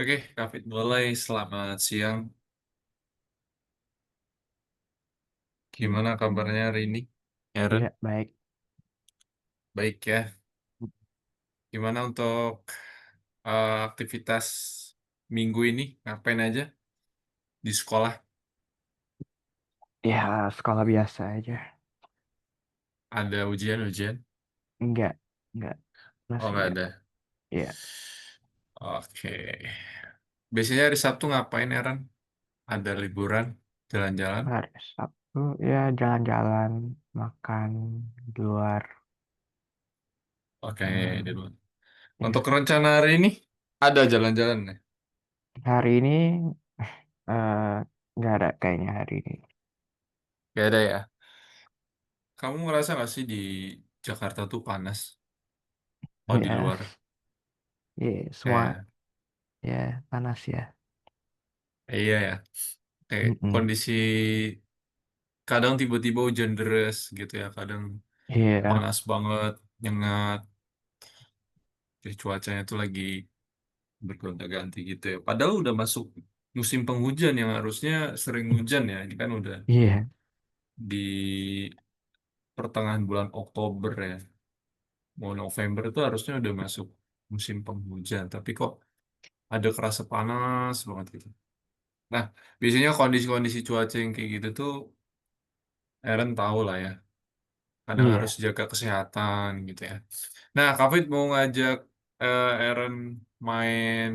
Oke, Kak mulai. Selamat siang. Gimana kabarnya hari ini, Aaron? Iya, baik. Baik ya. Gimana untuk aktivitas minggu ini? Ngapain aja di sekolah? Ya, sekolah biasa aja. Ada ujian-ujian? Enggak, enggak. Oh, Masih nggak enggak. ada. Iya, Oke. Biasanya hari Sabtu ngapain, Aaron? Ada liburan? Jalan-jalan? hari Sabtu ya jalan-jalan, makan di luar. Oke, di Hmm, luar. Untuk ya. rencana hari ini? Ada jalan-jalan nih? Hari ini eh nggak ada kayaknya hari ini. Gak ada ya? Kamu ngerasa nggak sih di Jakarta tuh panas? Oh, di Ya, luar. semua Kayak, ya panas ya. iya ya. Kayak Mm-mm. kondisi kadang tiba-tiba hujan deras gitu ya, kadang Iya, panas banget, nyengat, jadi cuacanya tuh lagi bergonta-ganti gitu ya. Padahal udah masuk musim penghujan yang harusnya sering hujan ya, ini kan udah iya, di pertengahan bulan Oktober ya, mau November itu harusnya udah masuk musim penghujan, tapi kok ada kerasa panas banget gitu. Nah, biasanya kondisi-kondisi cuaca yang kayak gitu tuh Aaron tahu lah ya, kadang harus iya. jaga kesehatan gitu ya. Nah, Kavit mau ngajak Aaron main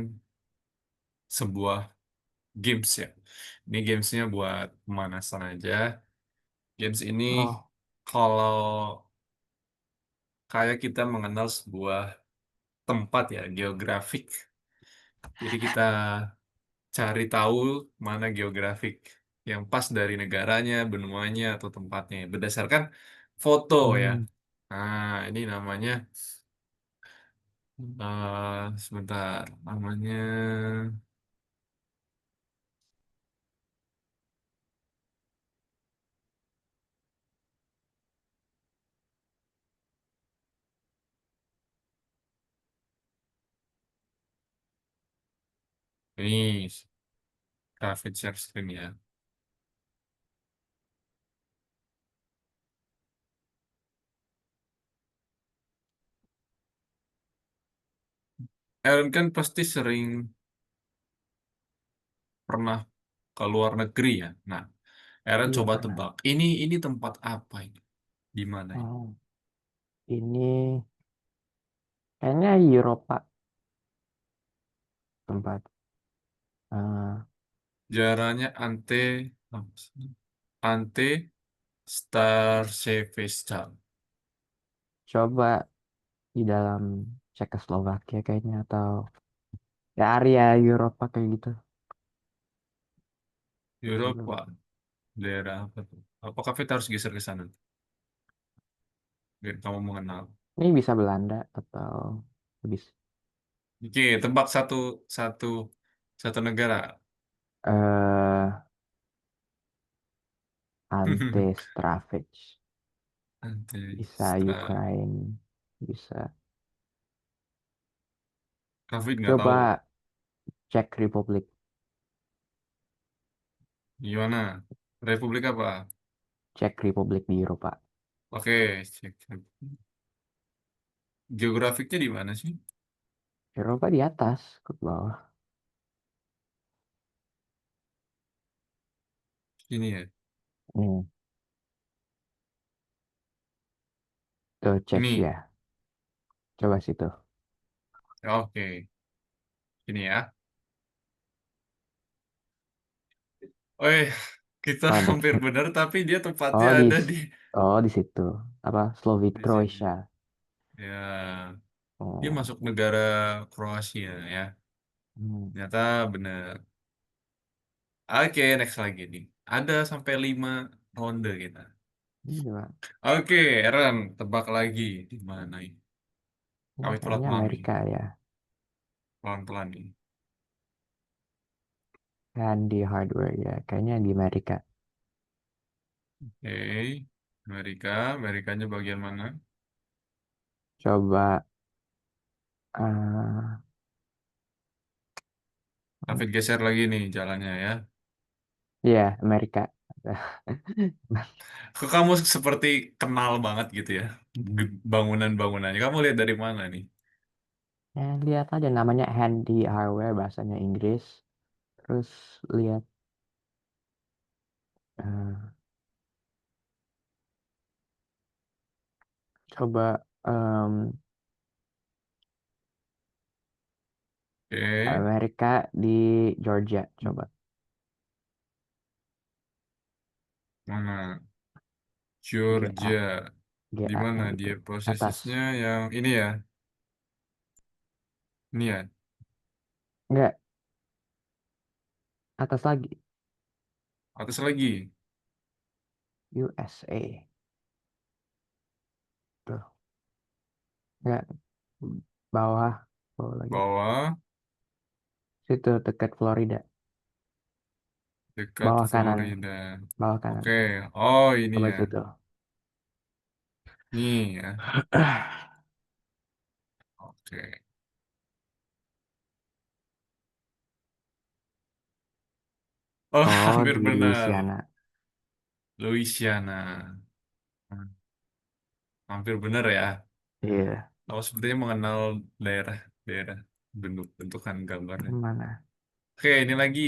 sebuah games ya. Ini gamesnya buat pemanasan aja. Games ini Oh, kalau kayak kita mengenal sebuah tempat ya, geografik. Jadi kita cari tahu mana geografik yang pas dari negaranya, benuanya, atau tempatnya. Berdasarkan foto ya. hmm, Nah, ini namanya sebentar, namanya ini grafik share screen ya. Aaron kan pasti sering pernah ke luar negeri ya. Nah, Aaron iya coba pernah. tebak. Ini tempat apa ini? Di mana ini? Oh, ini kayaknya Eropa tempat. eh, Jaraknya Ante Starsevestal. Coba di dalam Cekoslovakia kayaknya atau ya area Eropa kayak gitu. Coba. Eropa. Daerah apa tuh? Apakah kita harus geser ke sana? Biar kamu mengenal. Ini bisa Belanda atau habis Oke, tebak satu satu satu negara. eh Ante Stravic, Ante bisa Stra. Ukraine, bisa. Kavit nggak tahu. Coba Czech Republic. Gimana? Republik apa? Czech Republic di Eropa. Oke, cek. Geografiknya di mana sih? Eropa di atas ke bawah. Ini ya. Hmm. Tuh Ini. Czechia. Coba situ. Oke. Ini ya. Oh, kita Oh, hampir deket. benar, tapi dia tempatnya Oh ada di oh di situ. Apa Slovak di sini. Croatia. Ya, dia Oh. masuk negara Kroasia ya. Hmm. Ternyata benar. Oke, next lagi nih. Ada sampai 5 ronde kita. Ini juga. Oke, Eren, tebak lagi di mana ini? Ini Kami kayaknya pelan-pelan nih, Amerika ya. pelan-pelan nih. Kan di hardware ya. Kayaknya di Amerika. Oke, Amerika, Amerikanya bagian mana? Coba eh David geser lagi nih jalannya ya. Iya, Amerika. Kok kamu seperti kenal banget gitu ya bangunan-bangunannya. Kamu lihat dari mana nih? Ya, lihat aja namanya Handy Hardware bahasanya Inggris. Terus lihat eh, coba Oke, Amerika di Georgia coba. mana? G A Georgia. G Di A mana yang gitu. dia Atas. posisinya yang ini ya? Ini ya, Enggak, atas lagi. atas lagi. USA. Tuh. Enggak, bawah. Bawah lagi. Bawah, Situ dekat Florida. dekat Bawah kanan. Florida. Bawah kanan. Oke, oh ini Coba ya. situ. Nih ya. Oke. Oh, Oh, hampir di benar. Louisiana. Louisiana. Hmm, hampir benar ya. Iya. Oh, sepertinya mengenal daerah bentukan gambarnya. Mana? Oke, ini lagi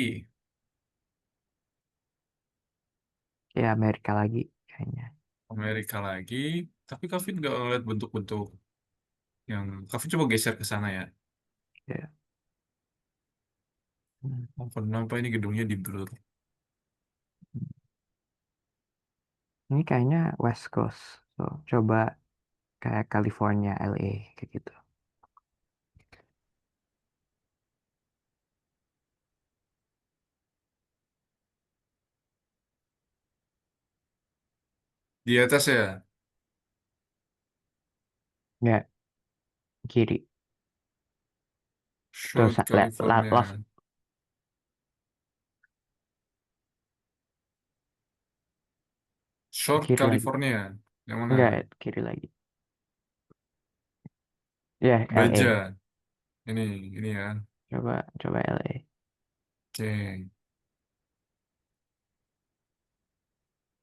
Ya, Amerika lagi kayaknya. Amerika lagi. Tapi Kavin nggak ngeliat bentuk-bentuk yang Kavin coba geser ke sana ya. Ya. Hmm. Oh, kenapa ini gedungnya di blur? Ini kayaknya West Coast. So, coba kayak California, LA, kayak gitu. Di atas ya, Nggak, kiri. Tuh, Short Los, California. Short kiri lagi. California. Yang mana? Nggak, kiri lagi. Ya, LA. Baja. Ini ya. Coba LA. Oke.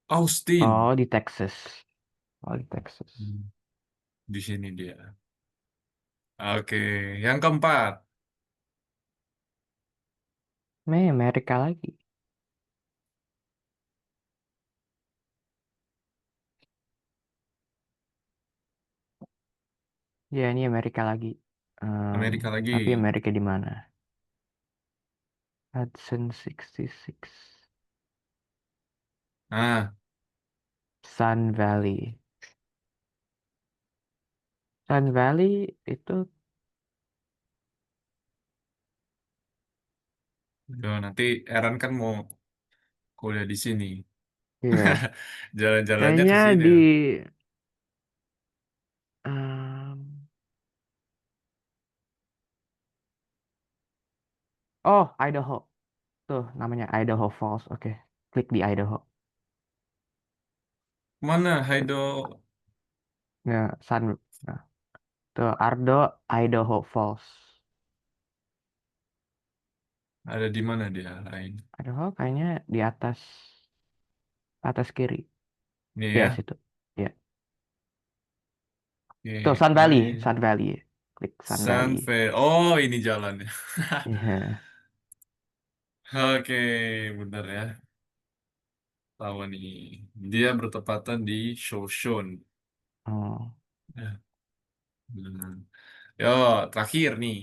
Austin. Oh, di Texas. Oh, di Texas. Hmm, di sini dia. Oke, yang keempat. Amerika lagi. Ya, ini Amerika lagi. Amerika Tapi lagi. Amerika di mana? Hudson 66. Nah, Sun Valley. Sun Valley itu udah nanti Aaron kan mau kuliah di sini. ya Jalan-jalannya kayaknya ke sini. di em, oh, Idaho. Tuh namanya Idaho Falls. Oke. Klik di Idaho. Mana Haido Ya, nah, tuh Ardo Idaho Falls. ada di mana dia lain? Idaho kayaknya di atas atas kiri. Ini Ya, ya. situ. Ya. Tuh Oke, Sun Valley, Sun Valley. Klik Sun Valley. Sanfe. Oh, ini jalannya. Iya. Oke, benar ya. Tahu nih. Dia bertepatan di Shoshone. Oh. Ya, benar. Yo, terakhir nih.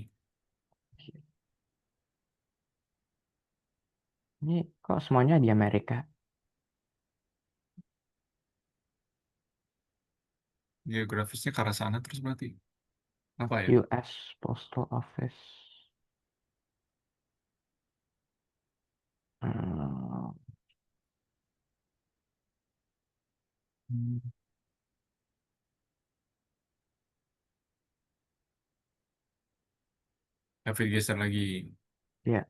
Ini kok semuanya di Amerika? Geografisnya ke arah sana terus berarti. Apa ya? US Postal Office. Hmm, Hmm. Navigasi lagi. ya,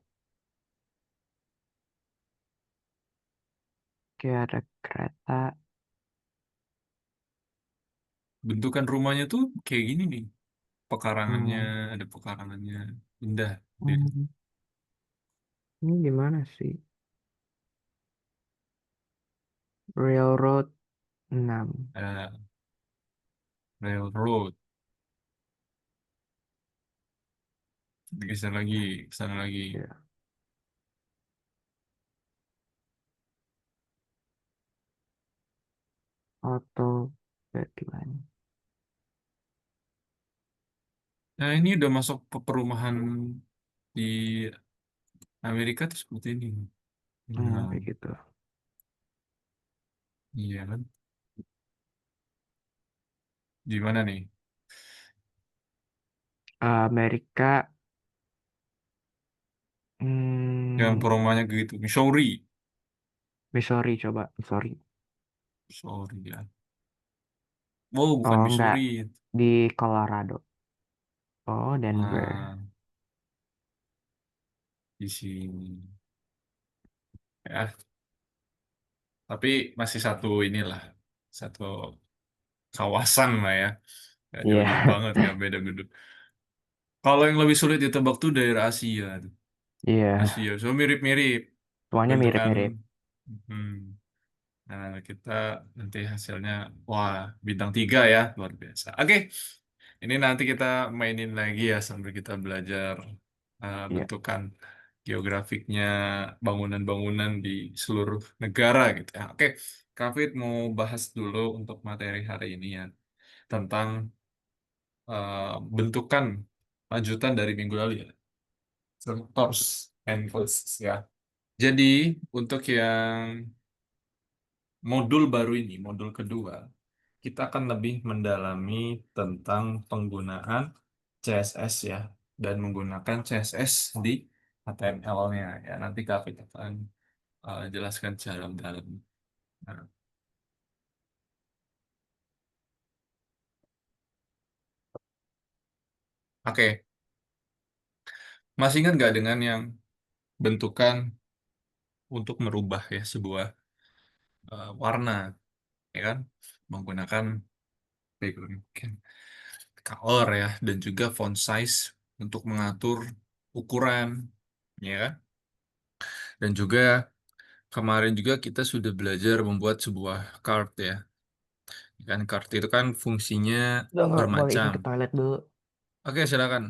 kayak ada kereta. Bentukan rumahnya tuh kayak gini nih. Pekarangannya, Hmm, ada pekarangannya. Indah. Dia. hmm, Ini di mana sih? Railroad 6. Eh, Railroad. Ke sana lagi. Ya, auto backline. Nah, ini udah masuk ke perumahan di Amerika tuh seperti ini. Nah, Kayak gitu. iya kan? Di mana nih? Amerika, Yang hmm, perumahannya gitu. Missouri. Missouri coba, Missouri. Missouri ya. Wow, bukan Oh enggak, Missouri. di Colorado. Oh, Denver. Nah, di sini. Ya, tapi masih satu inilah. Satu kawasan lah ya. Gak jauh-jauh Iya, banget, gak beda gedung. Kalau yang lebih sulit ditebak tuh daerah Asia. iya, Asia, so mirip-mirip semuanya bentukan. mirip-mirip. Hmm. Nah, kita nanti hasilnya, wah, bintang 3 ya, luar biasa. Oke, ini nanti kita mainin lagi ya sambil kita belajar Iya, bentukan geografiknya bangunan-bangunan di seluruh negara gitu ya. Oke, Kak mau bahas dulu untuk materi hari ini ya tentang bentukan lanjutan dari minggu lalu ya, sectors and classes ya. Jadi untuk yang modul baru ini, modul kedua, kita akan lebih mendalami tentang penggunaan CSS ya, dan menggunakan CSS di HTML-nya ya. Nanti Kak Fit akan jelaskan secara dalam. Nah, oke, masih ingat nggak dengan yang bentukan untuk merubah ya sebuah warna, ya kan? Menggunakan background color ya, dan juga font size untuk mengatur ukuran, ya kan? Dan juga kemarin juga kita sudah belajar membuat sebuah card ya. Kan card itu kan fungsinya udah nggak boleh bermacam. izin ke toilet dulu. Oke, silakan.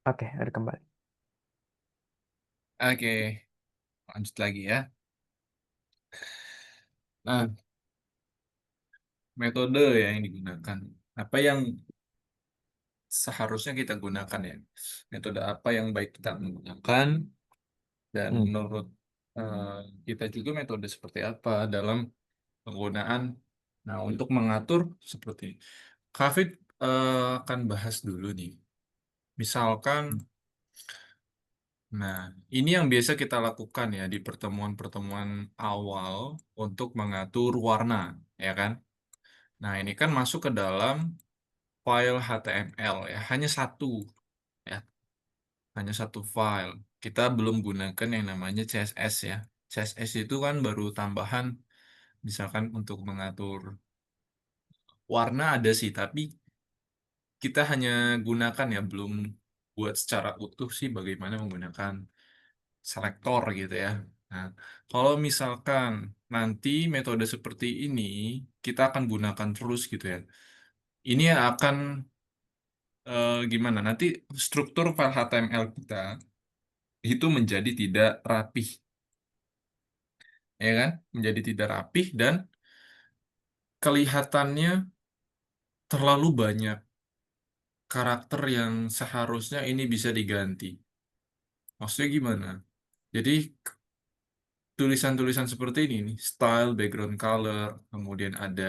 Oke, udah kembali. Oke, lanjut lagi ya. Nah, metode yang digunakan. Apa yang seharusnya kita gunakan ya? Metode apa yang baik kita menggunakan dan Hmm. menurut eh, kita juga metode seperti apa dalam penggunaan. Nah, untuk mengatur seperti ini. Kafit akan bahas dulu nih. Misalkan, nah ini yang biasa kita lakukan ya di pertemuan-pertemuan awal untuk mengatur warna, ya kan? Nah, ini kan masuk ke dalam file HTML ya, hanya satu ya, hanya satu file. Kita belum gunakan yang namanya CSS ya. CSS itu kan baru tambahan, misalkan untuk mengatur warna ada sih, tapi kita hanya gunakan ya, belum buat secara utuh sih bagaimana menggunakan selektor gitu ya. Nah, kalau misalkan nanti metode seperti ini kita akan gunakan terus gitu ya. Ini yang akan gimana? Nanti struktur file HTML kita itu menjadi tidak rapih, ya kan? Menjadi tidak rapih dan kelihatannya terlalu banyak karakter yang seharusnya ini bisa diganti. Maksudnya gimana? Jadi tulisan-tulisan seperti ini nih, style, background color, kemudian ada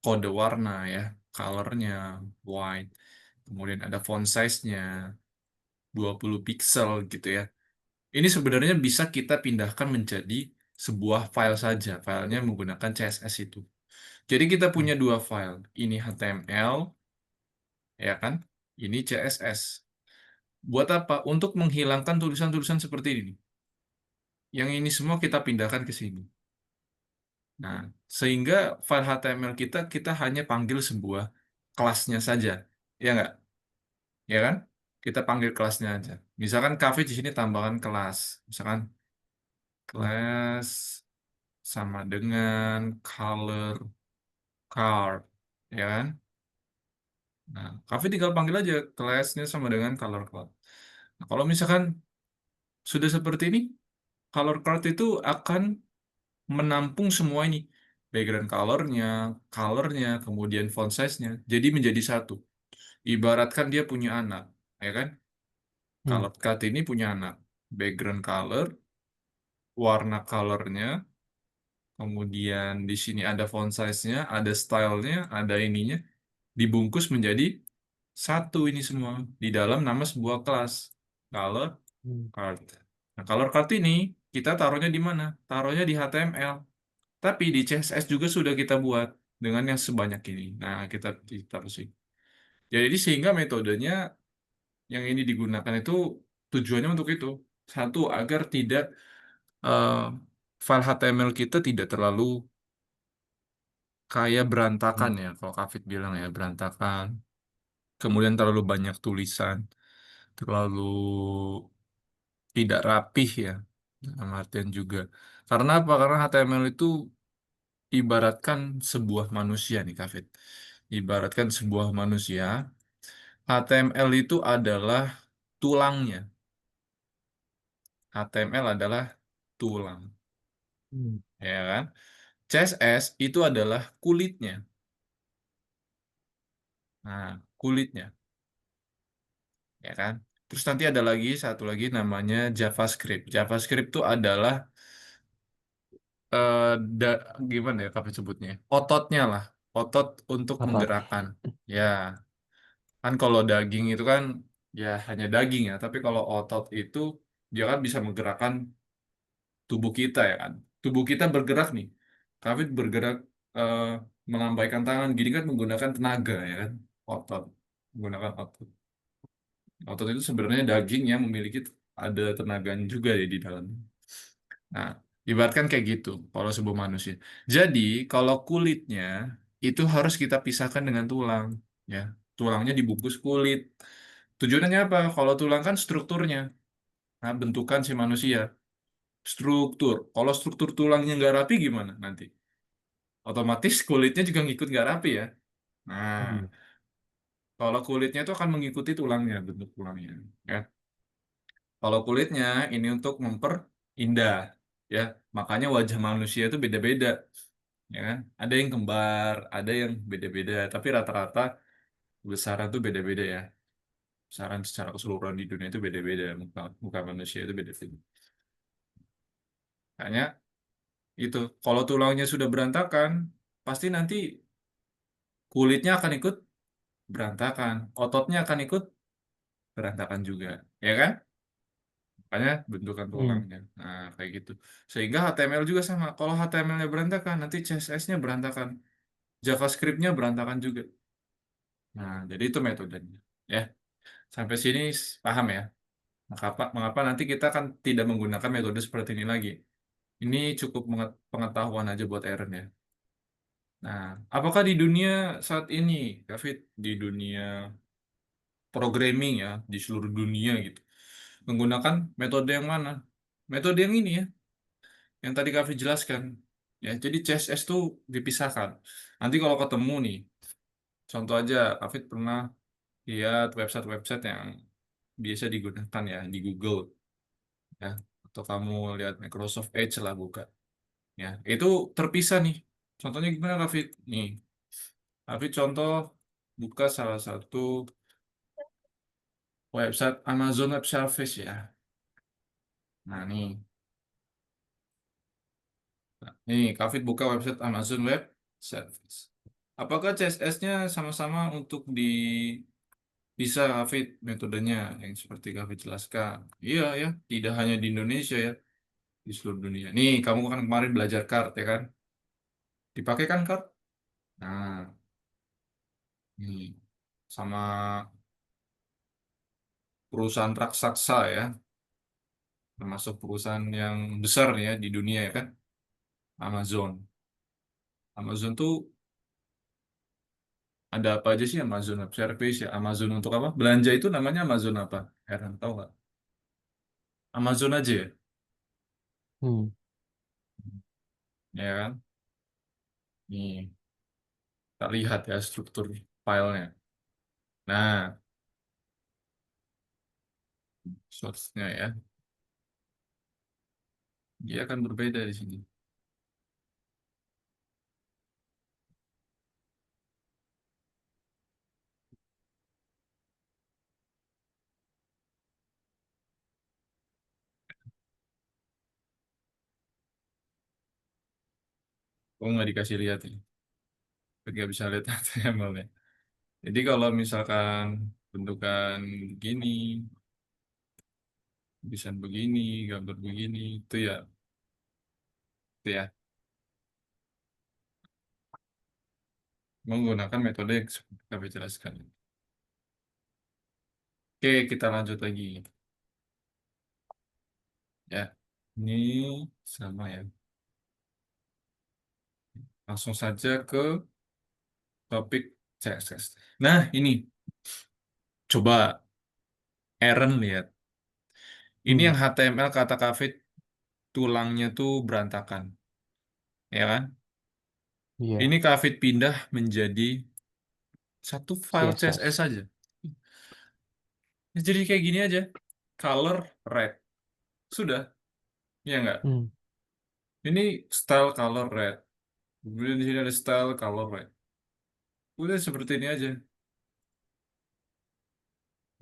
kode warna ya, colornya white, kemudian ada font size-nya 20 pixel gitu ya. Ini sebenarnya bisa kita pindahkan menjadi sebuah file saja, filenya menggunakan CSS itu. Jadi kita Hmm. punya dua file, ini HTML, ya kan? Ini CSS. Buat apa? Untuk menghilangkan tulisan-tulisan seperti ini. Yang ini semua kita pindahkan ke sini. Nah, sehingga file HTML kita hanya panggil sebuah kelasnya saja. Ya nggak? Ya kan? Kita panggil kelasnya aja. Misalkan cafe di sini tambahkan kelas. Misalkan Hmm. kelas sama dengan color card. Ya kan? Nah, cafe tinggal panggil aja kelasnya sama dengan color card. Nah, kalau misalkan sudah seperti ini, color card itu akan menampung semua ini. Background colornya, kemudian font size-nya. Jadi menjadi satu. Ibaratkan dia punya anak, ya kan? Hmm. Color card ini punya anak. Background color, warna colornya, kemudian di sini ada font size-nya, ada style-nya, ada ininya. Dibungkus menjadi satu ini semua. Di dalam nama sebuah kelas. Color Hmm. card. Nah, color card ini kita taruhnya di mana? Taruhnya di HTML. Tapi di CSS juga sudah kita buat dengan yang sebanyak ini. Nah, kita sih. Jadi sehingga metodenya yang ini digunakan itu tujuannya untuk itu. Satu, agar tidak eh, file HTML kita tidak terlalu kayak berantakan Hmm. ya, kalau Kafit bilang ya, berantakan. Kemudian terlalu banyak tulisan, terlalu tidak rapih ya, dalam artian juga. Karena apa? Karena HTML itu ibaratkan sebuah manusia nih, Kafit. Ibaratkan sebuah manusia, HTML itu adalah tulangnya. HTML adalah tulang, Hmm. ya kan? CSS itu adalah kulitnya. Nah, kulitnya, ya kan? Terus nanti ada lagi satu lagi namanya JavaScript. JavaScript itu adalah eh, da- gimana ya kami sebutnya? Ototnya lah, otot untuk Otot. menggerakkan. Ya, kan kalau daging itu kan ya hanya daging ya, tapi kalau otot itu dia kan bisa menggerakkan tubuh kita ya kan. Tubuh kita bergerak nih. Kami bergerak eh, melambaikan tangan gini kan menggunakan tenaga ya kan. Otot, menggunakan otot. Otot itu sebenarnya daging yang memiliki ada tenaganya juga ya di dalam. Nah, ibaratkan kayak gitu kalau sebuah manusia. Jadi, kalau kulitnya itu harus kita pisahkan dengan tulang, ya. Tulangnya dibungkus kulit. Tujuannya apa? Kalau tulang kan strukturnya, nah, bentukan si manusia. Struktur. Kalau struktur tulangnya nggak rapi gimana nanti? Otomatis kulitnya juga ngikut nggak rapi ya. Nah, Hmm. Kalau kulitnya itu akan mengikuti tulangnya, bentuk tulangnya. Ya. Kalau kulitnya ini untuk memperindah, ya. Makanya wajah manusia itu beda-beda, ya kan? Ada yang kembar, ada yang beda-beda, tapi rata-rata besaran tuh beda-beda ya. Besaran secara keseluruhan di dunia itu beda-beda, muka, muka manusia itu beda-beda. Makanya itu, kalau tulangnya sudah berantakan, pasti nanti kulitnya akan ikut berantakan, ototnya akan ikut berantakan juga, ya kan? Makanya bentukan Hmm. tulangnya. Nah, kayak gitu. Sehingga HTML juga sama. Kalau HTML-nya berantakan, nanti CSS-nya berantakan. JavaScript-nya berantakan juga. Nah, jadi itu metodenya. Ya, sampai sini paham ya? Mengapa nanti kita kan tidak menggunakan metode seperti ini lagi. Ini cukup pengetahuan aja buat Aaron ya. Nah, apakah di dunia saat ini, David, di dunia programming ya, di seluruh dunia gitu, menggunakan metode yang mana? Metode yang ini ya, yang tadi Kak Fitri jelaskan. Ya, jadi CSS tuh dipisahkan. Nanti kalau ketemu nih, contoh aja, Kak Fit pernah lihat website-website yang biasa digunakan ya di Google, ya, atau kamu lihat Microsoft Edge lah buka, ya, itu terpisah nih. Contohnya gimana Kak Fit? Nih, Kak Fit contoh buka salah satu website Amazon Web Service ya. Nah nih Kak Fit buka website Amazon Web Service. Apakah CSS-nya sama-sama untuk di bisa Hafid metodenya yang seperti Hafid jelaskan. Iya ya, tidak hanya di Indonesia ya, di seluruh dunia. Nih, kamu kan kemarin belajar kart ya kan? Dipakai kan kart? Nah, nih sama perusahaan raksasa ya, termasuk perusahaan yang besar ya di dunia ya kan? Amazon. Amazon tuh ada apa aja sih Amazon Web Service ya? Amazon untuk apa? Belanja itu namanya Amazon apa? Heran tahu nggak? Amazon aja ya? Hmm. Ya kan? Nih, kita lihat ya struktur filenya. Nah, source-nya ya, dia akan berbeda di sini. Oh, nggak dikasih lihat ya. Nggak bisa lihat HTML-nya. Jadi kalau misalkan bentukan begini, tulisan begini, gambar begini, itu ya menggunakan metode yang seperti kami jelaskan. Oke, kita lanjut lagi. Ya, ini sama ya. Langsung saja ke topik CSS. Nah, ini coba Aaron lihat. Ini Hmm. yang HTML kata Kavit tulangnya tuh berantakan, ya kan? Iya. Ini Kavit pindah menjadi satu file CSS CSS. saja. Jadi kayak gini aja, color red, sudah, ya nggak? Hmm. Ini style color red, kemudian di sini ada style color red. Udah seperti ini aja,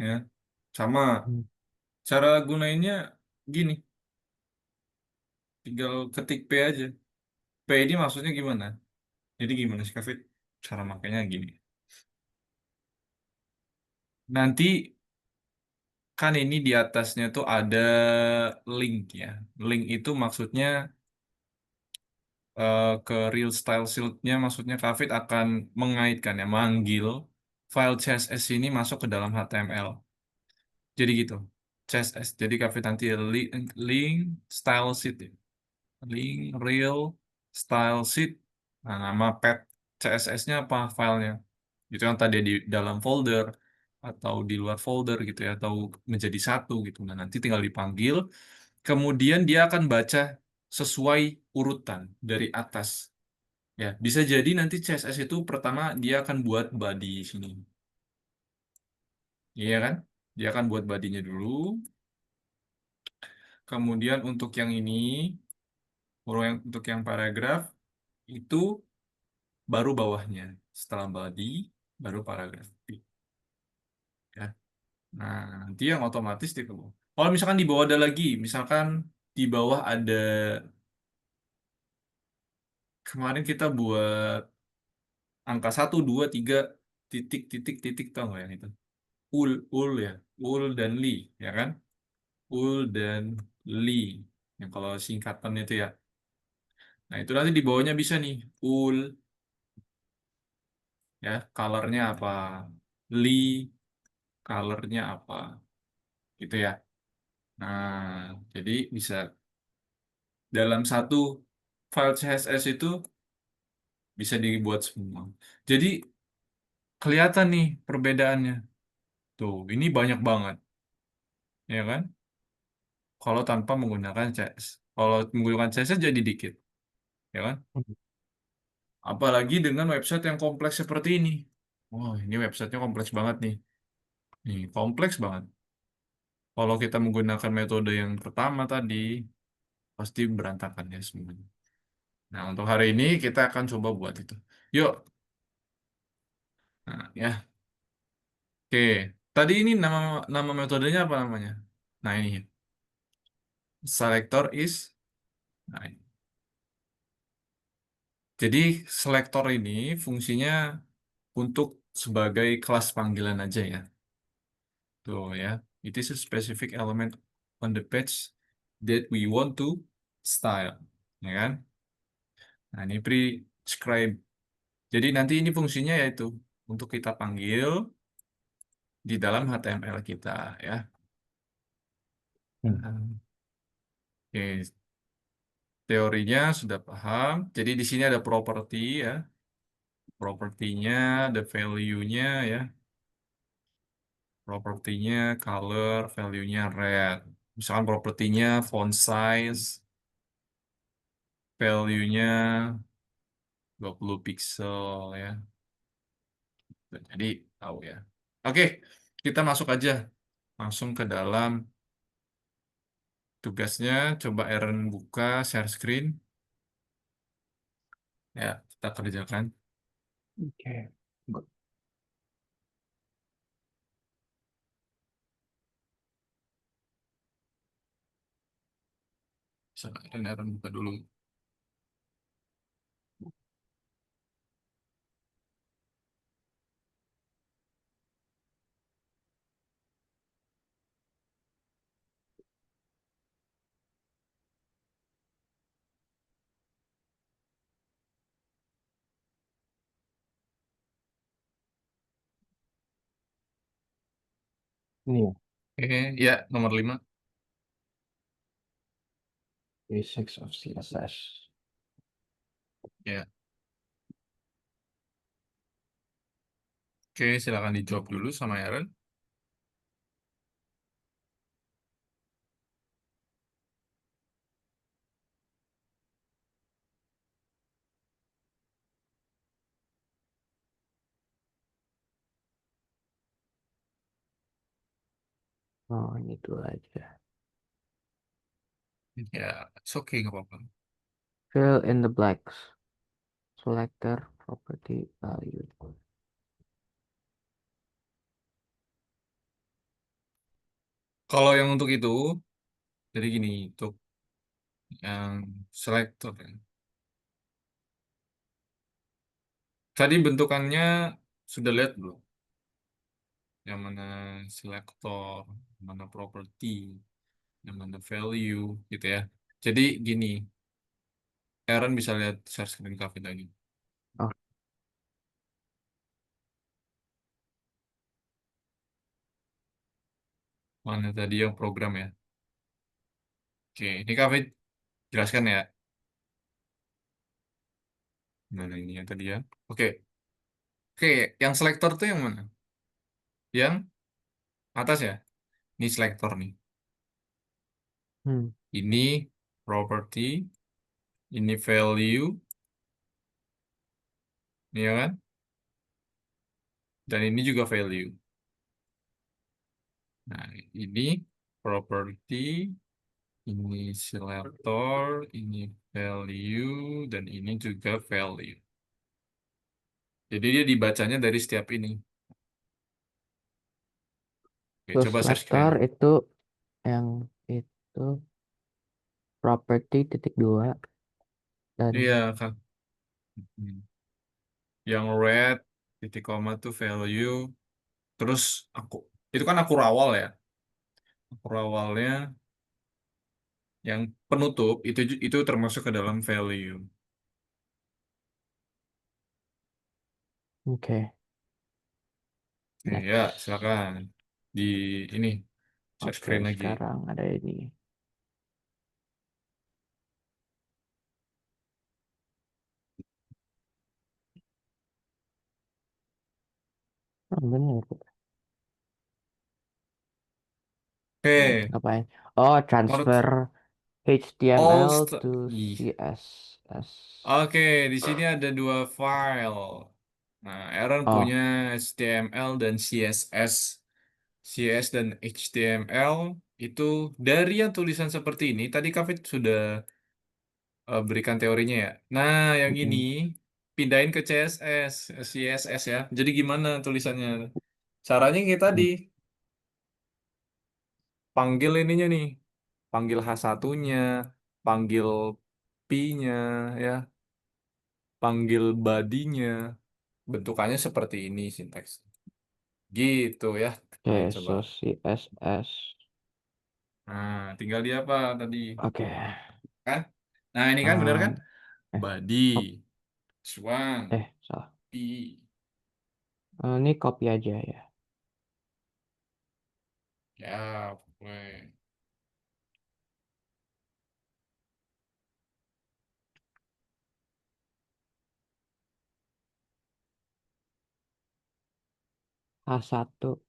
ya. Sama Hmm. cara gunainnya gini, tinggal ketik P aja. P ini maksudnya gimana? Jadi gimana sih, Kavit? Cara makainya gini. Nanti kan ini di atasnya tuh ada link ya. Link itu maksudnya ke real style sheet-nya, maksudnya Kavit akan mengaitkan ya, manggil file CSS ini masuk ke dalam HTML. Jadi gitu. CSS. Jadi Kavit nanti link style sheet ya. Link real style sheet. Nah, nama pet CSS-nya apa filenya? Itu yang tadi di dalam folder atau di luar folder gitu ya, atau menjadi satu gitu. Nah, nanti tinggal dipanggil. Kemudian dia akan baca sesuai urutan dari atas. Ya, bisa jadi nanti CSS itu pertama dia akan buat body sini. Iya kan? Dia akan buat bodinya dulu. Kemudian untuk yang ini, untuk yang paragraf itu baru bawahnya. Setelah body, baru paragraf. Ya. Nah, nanti yang otomatis di bawah. Kalau misalkan di bawah ada lagi, misalkan di bawah ada kemarin kita buat angka 1, 2, 3 titik titik titik tau nggak yang itu? Ul ya, ul dan li ya kan? Ul dan li yang kalau singkatan itu ya. Nah itu nanti di bawahnya bisa nih ul ya, colornya apa? Li colornya apa? Gitu ya. Nah jadi bisa dalam satu file CSS itu bisa dibuat semua. Jadi kelihatan nih perbedaannya. Tuh, ini banyak banget, ya kan? Kalau tanpa menggunakan CS. Kalau menggunakan CS jadi dikit, ya kan? Hmm. Apalagi dengan website yang kompleks seperti ini. Wah, ini websitenya kompleks banget nih. Nih, kompleks banget. Kalau kita menggunakan metode yang pertama tadi, pasti berantakan ya semuanya. Nah, untuk hari ini kita akan coba buat itu. Yuk, nah, ya. Oke, tadi ini nama nama metodenya apa namanya? Nah, ini selector is. Nah, ini. Jadi selektor ini fungsinya untuk sebagai kelas panggilan aja ya. Tuh ya. It is a specific element on the page that we want to style. Ya kan? Nah, ini prescribe. Jadi nanti ini fungsinya yaitu untuk kita panggil di dalam HTML kita ya. Hmm. Nah, oke, teorinya sudah paham. Jadi di sini ada property ya. Propertinya, ada value-nya ya. Propertinya color, value-nya red. Misalkan propertinya font size, value-nya 20 pixel ya. Jadi tahu ya. Oke, kita masuk aja langsung ke dalam tugasnya. Coba Aaron buka share screen. Ya, kita kerjakan. Oke. Bisa Aaron buka dulu. Ini ya, Oke, ya nomor 5. basics of CSS. Ya, oke silakan dijawab dulu sama Aaron. Oh, ini dulu aja. Ya, it's okay, nggak apa-apa. Fill in the blanks. Selector, property, value. Kalau yang untuk itu, jadi gini, untuk yang selector ya. Tadi bentukannya sudah lihat belum? Yang mana selector, yang mana property, yang mana value, gitu ya. Jadi gini, Aaron bisa lihat share screen Cafe tadi. Oh, Mana tadi yang program ya. Oke, ini Cafe jelaskan ya. Mana ini ya tadi ya. Oke, oke, yang selector tuh yang mana? Yang atas ya. Ini selector nih. hmm. Ini property, ini value, ini ya kan? Dan ini juga value. Nah, ini property, ini selector, ini value, dan ini juga value. Jadi dia dibacanya dari setiap ini. Oke, Terus coba search selector kan. itu yang itu property titik dua dan Iya, kan. Hmm. Yang red, titik koma tuh value. Terus aku, itu kan aku rawal ya. Aku rawalnya yang penutup itu termasuk ke dalam value. oke, Oke, ya, next. silakan. Di ini, share Oke, screen lagi. sekarang ada ini. Oh, bener. Oke, Ngapain? Oh, menurut transfer all HTML st- to Ih. CSS. Oke, di sini ada dua file. Nah, Aaron punya Oh, HTML dan CSS. CSS dan HTML itu dari yang tulisan seperti ini. Tadi Kavit sudah berikan teorinya ya. Nah, yang ini mm-mm. pindahin ke CSS, CSS ya. Jadi gimana tulisannya? Caranya kayak tadi, panggil ininya nih. Panggil H1-nya, panggil P-nya ya, panggil body-nya. Bentukannya seperti ini sinteks. Gitu ya. Nah, Oke, coba. so CSS. Nah, tinggal dia apa tadi? Oke, Kan? Nah, ini kan bener kan? um, eh, Body, oh, swan, salah. P. Ini copy aja ya. Ya, gue. H1.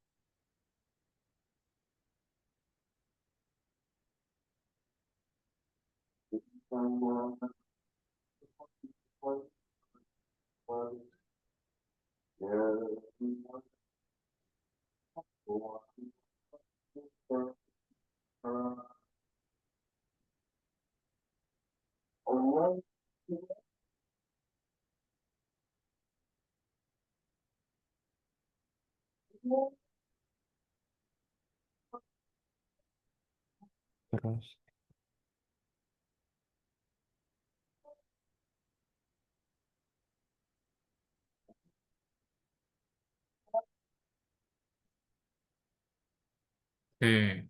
Terus, Oke.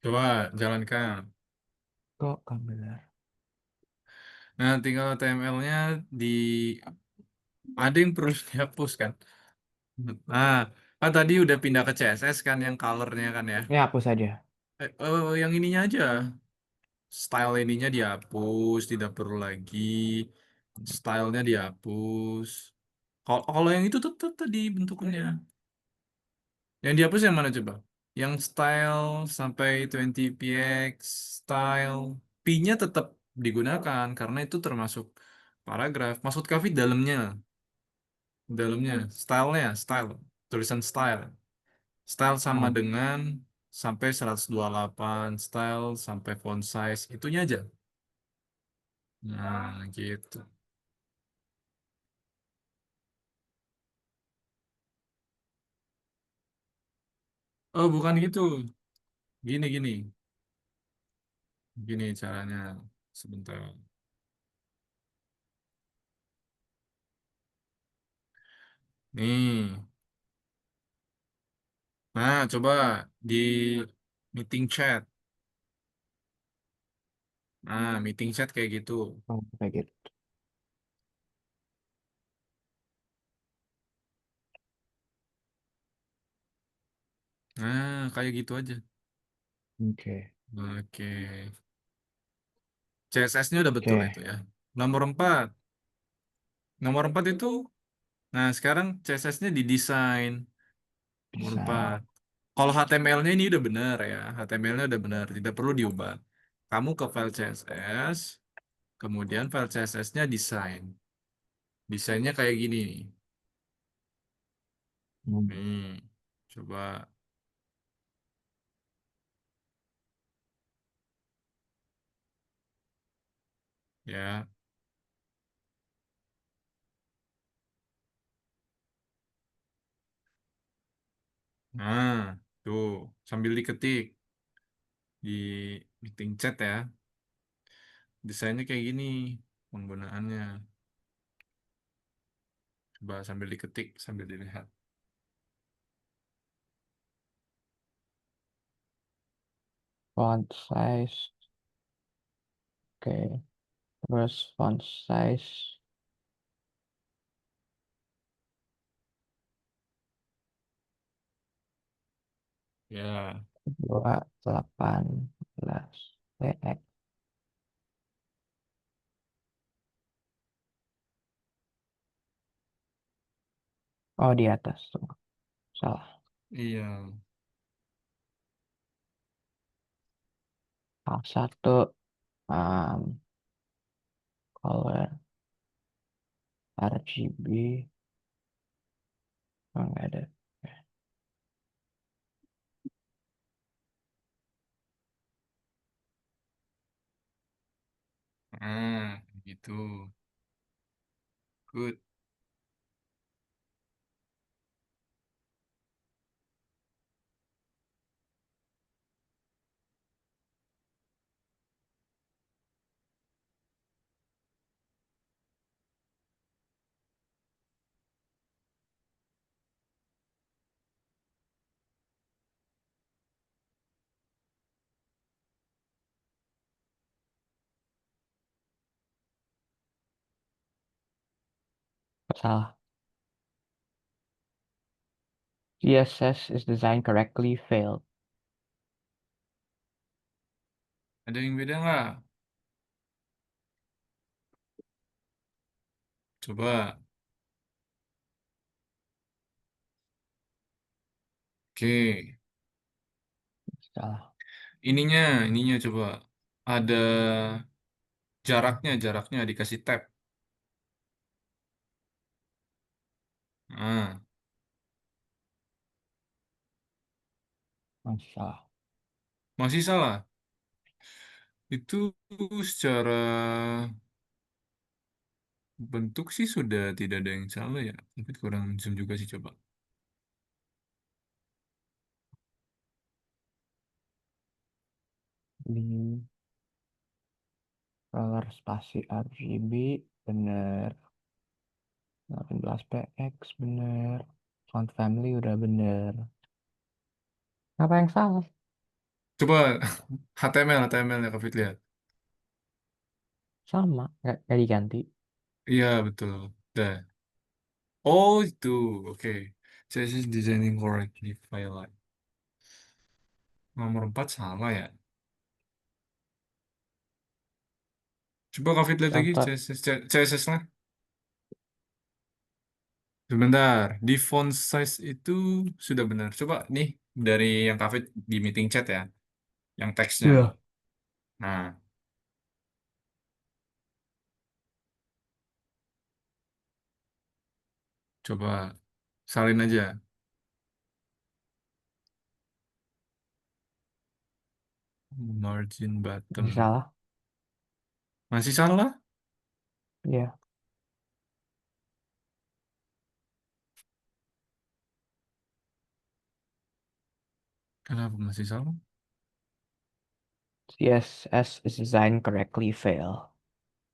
Coba jalankan. kok kamera? Nah, tinggal HTML-nya di ada yang perlu dihapus kan. Nah, kan tadi udah pindah ke CSS kan yang color-nya kan ya. Ini hapus aja. Yang ininya aja. Style ininya dihapus, tidak perlu lagi. Stylenya dihapus. Kalau yang itu tetap tadi bentuknya. Yang dihapus yang mana coba? Yang style sampai 20 px style. P-nya tetap digunakan karena itu termasuk paragraf. Maksud Kavit dalamnya, dalamnya, stylenya, style, tulisan style. Style sama Oh, dengan sampai 128 style sampai font size itunya aja. Nah, gitu. Oh, bukan gitu. Gini, gini. Gini caranya. Sebentar. Nih. Nah, coba di meeting chat. Nah, meeting chat kayak gitu. oh, kayak gitu. Nah, kayak gitu aja. Oke. Oke. CSS-nya udah betul Oke. itu ya. Nomor 4. Nomor 4 itu, nah sekarang CSS-nya didesain. Nomor Desain. 4. Kalau HTML-nya ini udah benar ya. HTML-nya udah benar, tidak perlu diubah. Kamu ke file CSS, kemudian file CSS-nya desain. Desainnya kayak gini. Hmm. Nih, coba ya. Nah, tuh sambil diketik di meeting chat ya. Desainnya kayak gini penggunaannya. Coba sambil diketik, sambil dilihat. Font size. Oke. Terus font size. Ya, 218 px. Oh, di atas tuh. Salah. iya. A1 color RGB. Oh, nggak ada. Nah, gitu. Good. Salah. CSS is designed correctly failed. Ada yang beda nggak? Coba. Oke. Salah. Ininya coba. Ada jaraknya dikasih tab. Nah, Masih salah. masih salah. Itu secara bentuk sih sudah tidak ada yang salah ya. Tapi kurang zoom juga sih coba. Di color spasi RGB bener. 18 px bener. Font family udah bener. Apa yang salah? Coba HTML-nya Kak Fit lihat. Sama. Nggak diganti. Iya, betul. Dah. Oh, itu. Oke. CSS designing correctly file. Nomor 4 salah ya. Coba Kak Fit lihat lagi Contoh. CSS-nya. Sebentar, di font size itu sudah benar. Coba nih dari yang Kak Fit di meeting chat ya, yang teksnya. Iya. Nah, coba salin aja margin Masih bottom. salah. Masih salah? Iya. Kenapa masih salah? CSS is designed correctly fail.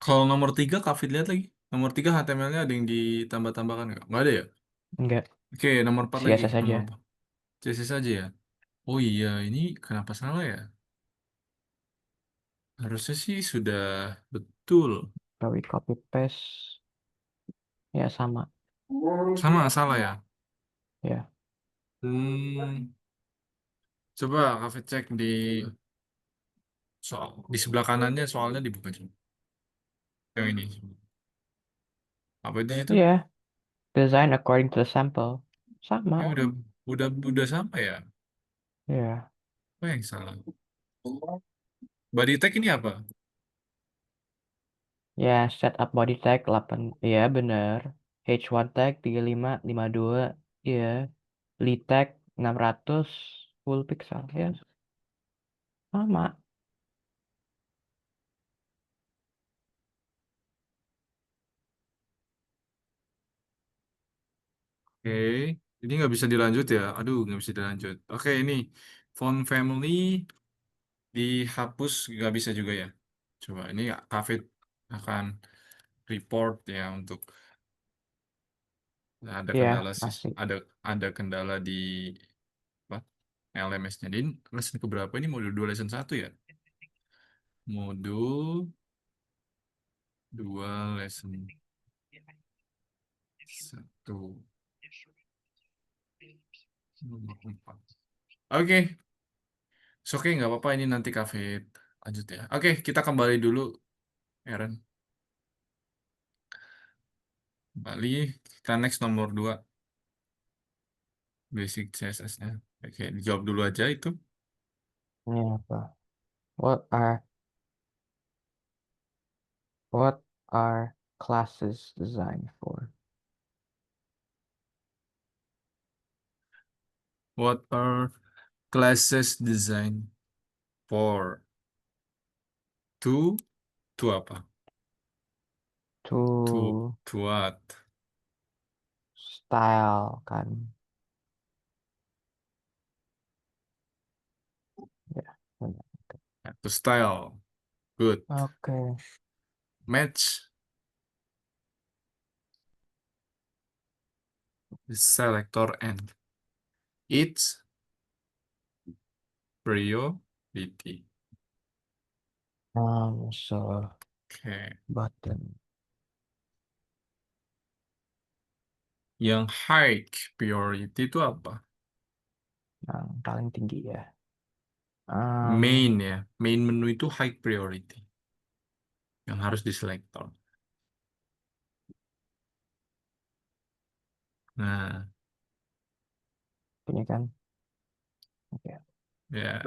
Kalau nomor 3 Kak Fit lihat lagi. Nomor 3 HTML-nya ada yang ditambah-tambahkan nggak? Nggak ada ya? Enggak. Oke, nomor 4 lagi. CSS Nomor aja. apa? CSS aja ya? Oh iya, ini kenapa salah ya? Harusnya sih sudah betul. Kalau copy paste ya sama. Sama salah ya? Ya. Hmm. Coba Kak cek di soal di sebelah kanannya soalnya dibuka coba. Yang ini. Apa itu situ? Iya, design according to the sample. Ya Sama. udah sama ya. Iya. Apa yang salah? Body tag ini apa? Ya, setup body tag 8. Iya, bener. H1 tag 3552. Iya. Lead tag 600 full pixel. Ya, sama. Oke, ini nggak bisa dilanjut ya. Aduh, nggak bisa dilanjut. Oke, ini font family dihapus nggak bisa juga ya. Coba ini Kak akan report ya untuk ada Iya, kendala sih, masih. ada kendala di apa LMS-nya. Ini lesson keberapa ini modul 2 lesson satu ya? Modul 2 lesson satu nomor 4. Oke, oke nggak apa-apa ini nanti kafe lanjut ya. Oke, kita kembali dulu, Aaron. Kembali, kita next nomor 2 basic CSS-nya. Oke, dijawab dulu aja itu. Ini apa? What are what are classes designed for? What are classes designed for? To, to apa? To To what? style kan. Ya, benar. To style. Good. Oke. Match the selector and its priority. So Oke. button. Yang high priority itu apa? Yang paling tinggi ya. Main Um, ya. Main menu itu high priority. Yang harus di selector. Nah, ini kan. Oke. ya.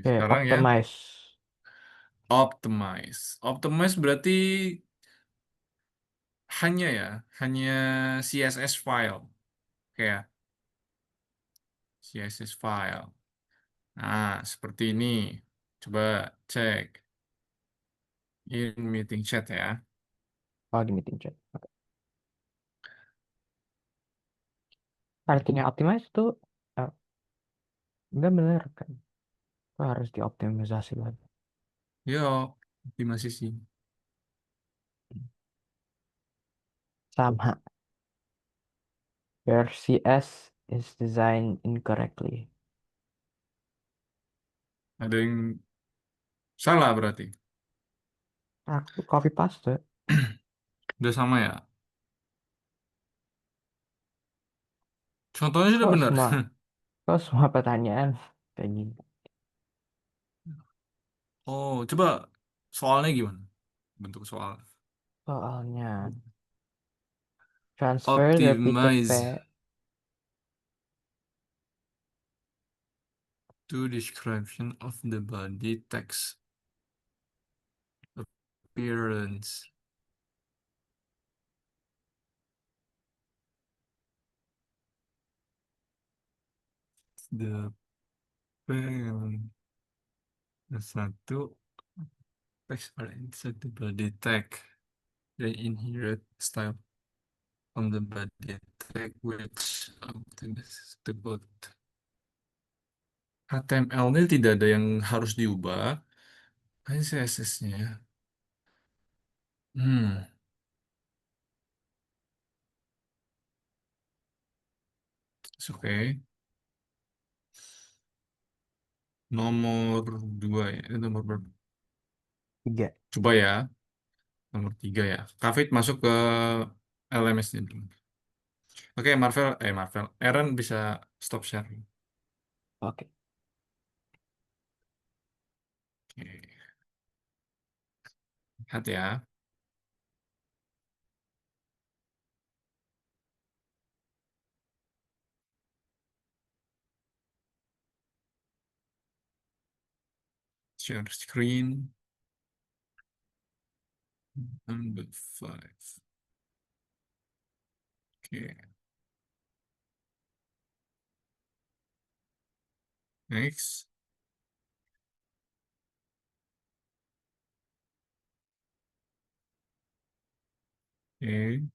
Sekarang ya. Optimize. Optimize. Optimize berarti hanya ya. Hanya CSS file. Kayak CSS file. Nah, seperti ini. Coba cek. In meeting chat ya. Oh, di meeting chat. Oke. Artinya optimize itu eh, enggak bener kan. Itu harus dioptimisasi lagi. Yo, optimasi sih. Sama. Your CS is designed incorrectly. Ada yang salah berarti. Aku copy paste. Udah sama ya. Contohnya sudah Kok benar. semua kok semua pertanyaan kayak gini. Oh, coba soalnya gimana? Bentuk soal. Soalnya transfer the repeated Optimize pay. to description of the body text appearance. The pen satu text are inside the body tag. They inherit style from the body tag which optimize the body. HTML-nya tidak ada yang harus diubah. Hanya CSS-nya. Hmm, it's okay. Nomor 2 ya. Nomor berapa? 3. Coba ya. Nomor 3 ya. Kavit masuk ke LMS-nya dulu. Oke, Marvel. Aaron bisa stop share. Oke. Oke. Lihat ya. Share screen. Number five. Oke. Next. Oke.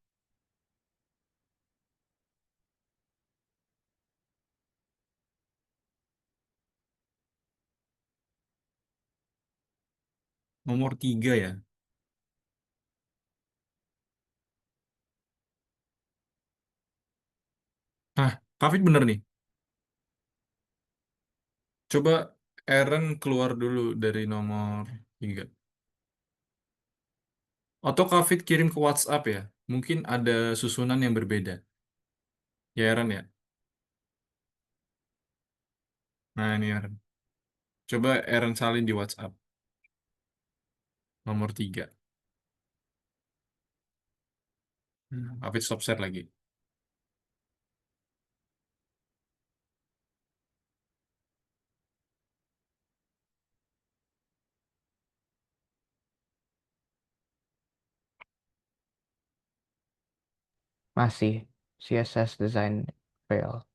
Nomor 3 ya. Nah, Kavit bener nih. Coba Aaron keluar dulu dari nomor 3. Atau Kavit kirim ke WhatsApp ya. Mungkin ada susunan yang berbeda. Ya Aaron ya. Nah ini Aaron. Coba Aaron salin di WhatsApp. Nomor 3. Kavit stop share lagi. Masih CSS design fail.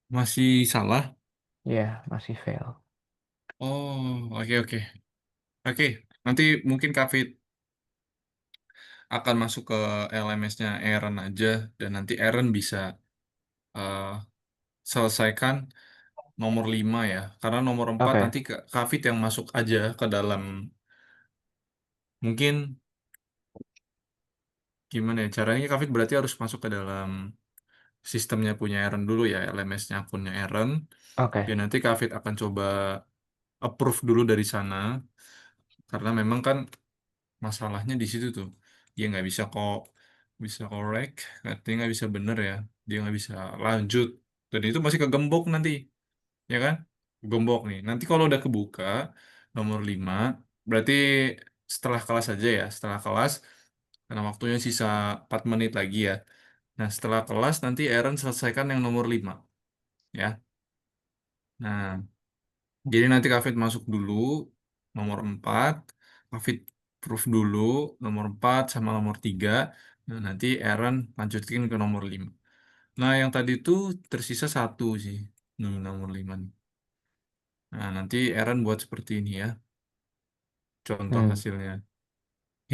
Masih salah? Ya, masih fail. Oh, oke oke. Oke, nanti mungkin Kavit akan masuk ke LMS-nya Aaron aja dan nanti Aaron bisa eh, selesaikan nomor 5 ya. Karena nomor 4 Oke, nanti Kavit yang masuk aja ke dalam mungkin gimana ya caranya Kavit berarti harus masuk ke dalam sistemnya punya Aaron dulu ya, LMS-nya akunnya Aaron. oke, Dan nanti Kavit akan coba approve dulu dari sana karena memang kan masalahnya di situ tuh. Dia nggak bisa kok bisa korek, artinya nggak bisa bener ya. Dia nggak bisa lanjut. Dan itu masih kegembok nanti, ya kan? Gembok nih. Nanti kalau udah kebuka nomor 5 berarti setelah kelas aja ya. Setelah kelas, karena waktunya sisa 4 menit lagi ya. Nah, setelah kelas nanti Aaron selesaikan yang nomor 5 ya. Nah, jadi nanti Kavit masuk dulu nomor 4, Kavit proof dulu nomor 4 sama nomor 3. Nah, nanti Aaron lanjutin ke nomor 5. Nah, yang tadi itu tersisa satu sih. Nih, nomor 5 nih. Nah, nanti Aaron buat seperti ini ya. Contoh hmm, hasilnya.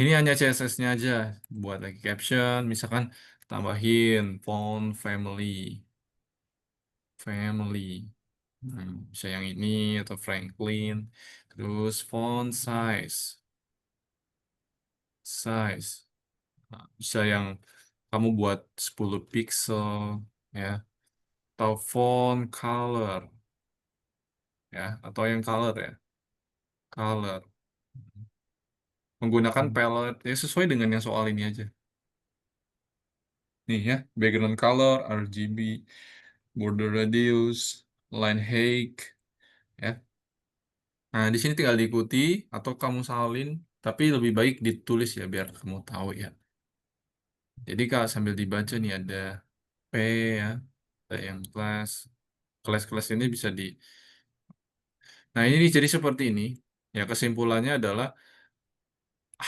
Ini hanya CSS-nya aja. Buat lagi caption, misalkan tambahin font family. Family. Bisa yang ini atau Franklin. Terus font size. Size. Nah, bisa yang kamu buat 10 pixel ya. Atau font color ya. Atau yang color ya. Color. Menggunakan hmm, palette ya sesuai dengan yang soal ini aja. Nih ya, background color, RGB, border radius, line height, ya. Nah, di sini tinggal diikuti atau kamu salin, tapi lebih baik ditulis ya biar kamu tahu ya. Jadi kalau sambil dibaca nih ada P ya, ada yang kelas. Kelas-kelas ini bisa di. Nah, ini jadi seperti ini. Ya, kesimpulannya adalah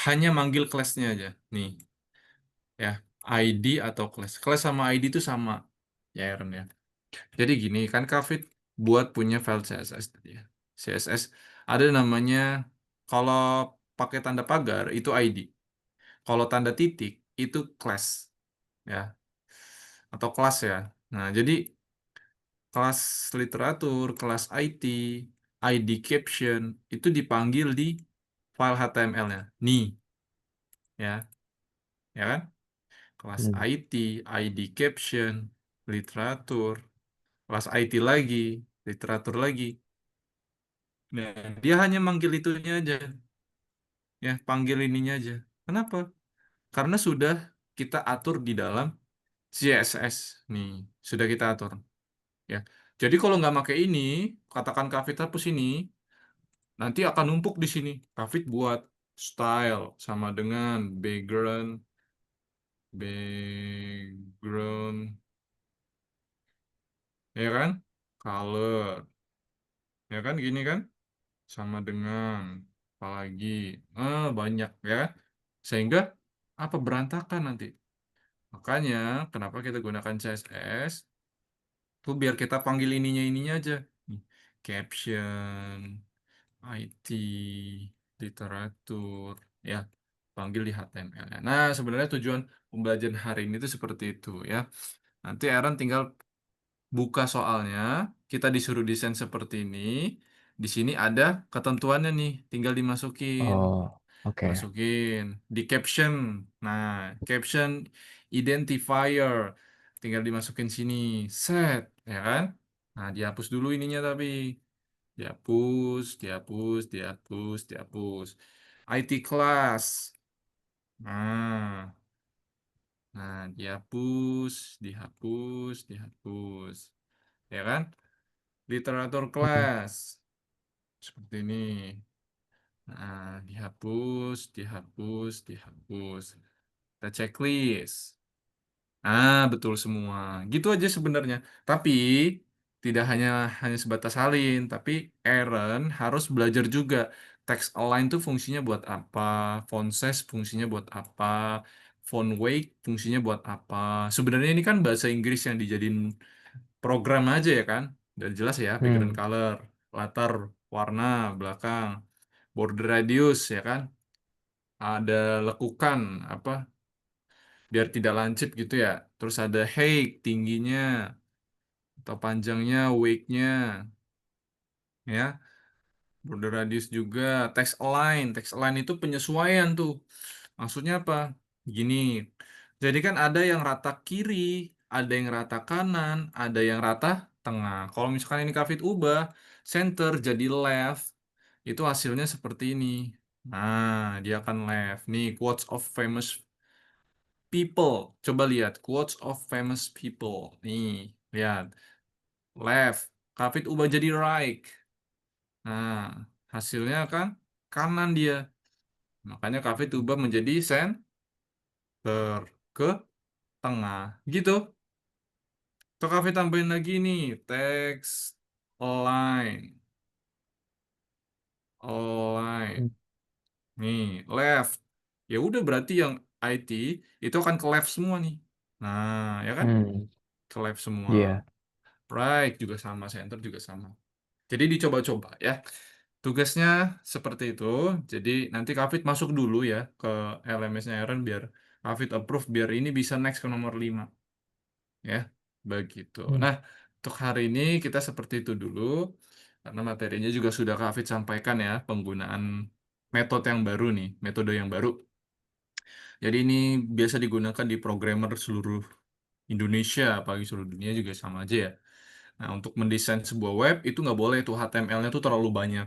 hanya manggil kelasnya aja. Nih, ya, ID atau kelas. Kelas sama ID itu sama. Ya, Aaron ya. Jadi gini, kan Kavit buat punya file CSS tadi ya. CSS ada namanya kalau pakai tanda pagar itu ID. Kalau tanda titik itu class ya atau kelas ya. Nah, jadi kelas literatur, kelas IT, ID caption itu dipanggil di file HTML-nya. Nih, ya, ya kan? Kelas hmm, IT, ID caption, literatur, kelas IT lagi, literatur lagi. Nah, dia hanya manggil itunya aja, ya, panggil ininya aja. Kenapa? Karena sudah kita atur di dalam CSS nih sudah kita atur ya. Jadi kalau nggak pakai ini, katakan Kavit hapus ini, nanti akan numpuk di sini. Kavit buat style sama dengan background, ya kan? Color, ya kan? Gini kan? Sama dengan apalagi, banyak ya. Sehingga apa berantakan nanti. Makanya kenapa kita gunakan CSS? Tuh biar kita panggil ininya aja. Nih, caption, IT, literatur, ya, panggil di HTML. -nya. Nah, sebenarnya tujuan pembelajaran hari ini itu seperti itu ya. Nanti Aaron tinggal buka soalnya, kita disuruh desain seperti ini. Di sini ada ketentuannya nih, tinggal dimasukin. Oh, oke. Masukin di caption. Nah, caption identifier tinggal dimasukin sini. Set, ya kan? Nah, dihapus dulu ininya tapi dihapus, dihapus, dihapus, dihapus. IT class. Nah, dihapus, dihapus, dihapus. Ya kan? Literatur Hmm. class. Seperti ini. Nah, dihapus, dihapus, dihapus. Kita checklist. Betul semua. Gitu aja sebenarnya. Tapi tidak hanya hanya sebatas salin, tapi Aaron harus belajar juga text align itu fungsinya buat apa, font size fungsinya buat apa, font weight fungsinya buat apa. Sebenarnya ini kan bahasa Inggris yang dijadiin program aja ya kan. Dan jelas ya, background Hmm. color, latar, warna, belakang, border radius ya kan. Ada lekukan apa biar tidak lancip gitu ya. Terus ada height, tingginya, atau panjangnya, weight-nya, ya. Border radius juga, text align itu penyesuaian tuh. Maksudnya apa? Gini. Jadi kan ada yang rata kiri, ada yang rata kanan, ada yang rata tengah. Kalau misalkan ini Kavit ubah, center jadi left, itu hasilnya seperti ini. Nah, dia akan left. Nih, quotes of famous people. Coba lihat quotes of famous people. Nih, lihat. Left. Kafit ubah jadi right. Nah, hasilnya kan kanan dia. Makanya Kafit ubah menjadi center ke tengah. Gitu. Tuh Kafit tambahin lagi nih. Text align. Align. Hmm. Nih, left. Ya udah berarti yang IT itu akan ke left semua nih. Nah, ya kan? Hmm. Ke left semua. Iya. Right juga sama, center juga sama. Jadi dicoba-coba ya. Tugasnya seperti itu. Jadi nanti Kafit masuk dulu ya ke LMS-nya Aaron biar Kafit approve biar ini bisa next ke nomor 5 ya. Begitu. Hmm. Nah, untuk hari ini kita seperti itu dulu karena materinya juga sudah Kafit sampaikan ya penggunaan metode yang baru nih, metode yang baru. Jadi ini biasa digunakan di programmer seluruh Indonesia, apalagi seluruh dunia juga sama aja ya. Nah, untuk mendesain sebuah web itu nggak boleh tuh HTML-nya tuh terlalu banyak.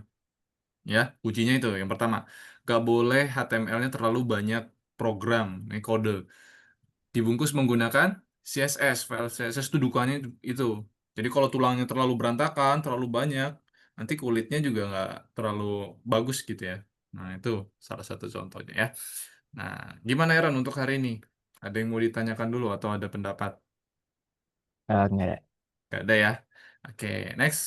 Ya, ujinya itu yang pertama. Nggak boleh HTML-nya terlalu banyak program, kode. Dibungkus menggunakan CSS, file CSS itu dukanya itu. Jadi kalau tulangnya terlalu berantakan, terlalu banyak, nanti kulitnya juga nggak terlalu bagus gitu ya. Nah, itu salah satu contohnya ya. Nah, gimana Aaron untuk hari ini? Ada yang mau ditanyakan dulu atau ada pendapat? Nggak ada. Nggak ada ya. Oke, next.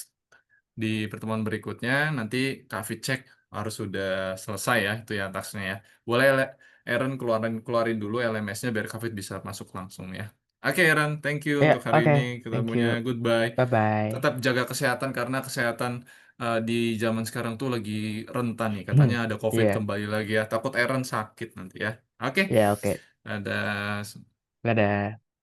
Di pertemuan berikutnya nanti Kak Fit cek harus sudah selesai ya itu ya tasnya ya. Boleh Aaron keluarin dulu LMS-nya biar Kak Fit bisa masuk langsung ya. Oke Aaron, thank you Ya, untuk hari ini. oke. Thank Ketemunya you. goodbye. Bye-bye. Tetap jaga kesehatan karena kesehatan di zaman sekarang tuh lagi rentan nih. Katanya ada COVID Iya. kembali lagi ya. Takut Aaron sakit nanti ya. Oke. Ya, oke. Ada Dadah.